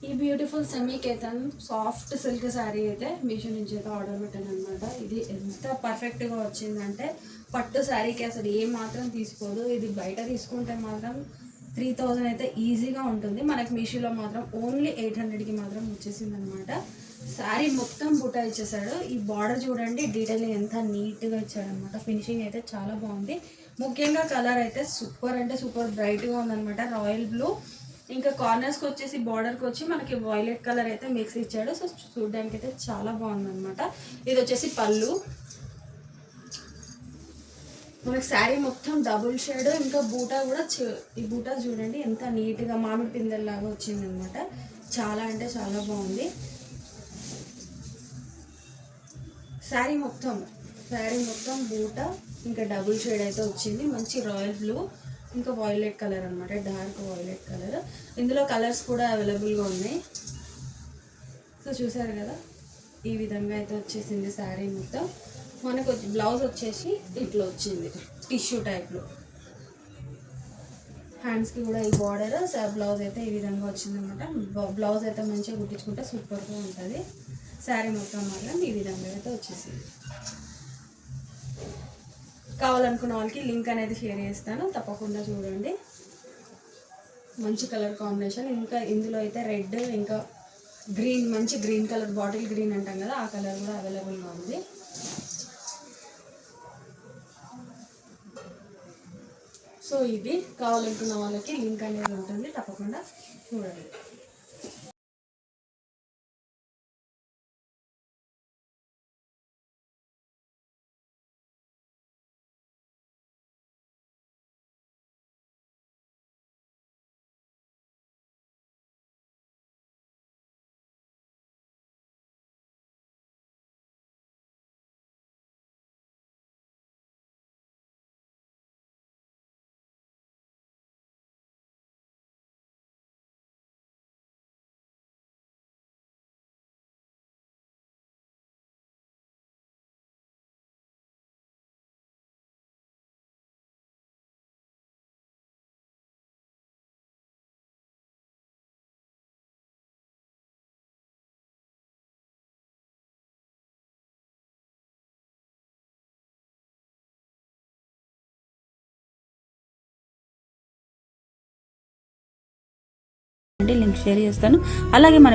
ఈ beautiful semi Ketan soft silk sari అయితే మీషో నుంచి అయితే ఆర్డర్ పెట్టాను అనమాట. ఇది ఎంత పర్ఫెక్ట్గా వచ్చిందంటే పట్టు శారీకి అసలు ఏ మాత్రం తీసుకోదు. ఇది బయట తీసుకుంటే మాత్రం 3000 అయితే ఈజీగా ఉంటుంది. మనకి మీషోలో మాత్రం ఓన్లీ 800కి మాత్రం వచ్చేసింది అనమాట. శారీ మొత్తం బుట్ట ఇచ్చేసాడు. ఈ బార్డర్ చూడండి, డీటెయిల్ ఎంత నీట్గా ఇచ్చాడనమాట. ఫినిషింగ్ అయితే చాలా బాగుంది. ముఖ్యంగా కలర్ అయితే సూపర్ అంటే సూపర్ బ్రైట్గా ఉందనమాట. రాయల్ బ్లూ, ఇంకా కార్నర్స్కి వచ్చేసి బార్డర్కి వచ్చి మనకి వైలెట్ కలర్ అయితే మిక్స్ ఇచ్చాడు. సో చూడడానికి అయితే చాలా బాగుందనమాట. ఇది వచ్చేసి పళ్ళు. మనకి శారీ మొత్తం డబుల్ షేడ్, ఇంకా బూటా కూడా ఈ బూటా చూడండి ఎంత నీట్గా మామిడి పిందెల్లాగా వచ్చిందనమాట. చాలా అంటే చాలా బాగుంది. శారీ మొత్తం బూటా ఇంకా డబుల్ షేడ్ అయితే వచ్చింది. మంచి రాయల్ బ్లూ ఇంకా వైలెట్ కలర్ అనమాట, డార్క్ వైలెట్ కలర్. ఇందులో కలర్స్ కూడా అవైలబుల్గా ఉన్నాయి. సో చూసారు కదా, ఈ విధంగా అయితే వచ్చేసింది శారీ మొత్తం. మనకు బ్లౌజ్ వచ్చేసి ఇట్లా వచ్చింది టిష్యూ టైప్లో. హ్యాండ్స్కి కూడా ఈ బార్డర్, బ్లౌజ్ అయితే ఈ విధంగా వచ్చిందనమాట. బ్లౌజ్ అయితే మంచిగా కుట్టించుకుంటే సూపర్గా ఉంటుంది. శారీ మొత్తం మాత్రం ఈ విధంగా అయితే వచ్చేసింది. కావాలనుకున్న వాళ్ళకి లింక్ అనేది షేర్ చేస్తాను, తప్పకుండా చూడండి. మంచి కలర్ కాంబినేషన్. ఇంకా ఇందులో అయితే రెడ్ ఇంకా గ్రీన్, మంచి గ్రీన్ కలర్, బాటిల్ గ్రీన్ అంటాం కదా, ఆ కలర్ కూడా అవైలబుల్గా ఉంది. సో ఇది కావాలనుకున్న వాళ్ళకి లింక్ అనేది ఉంటుంది, తప్పకుండా చూడండి. లింక్ షేర్ చేస్తాను. అలాగే మన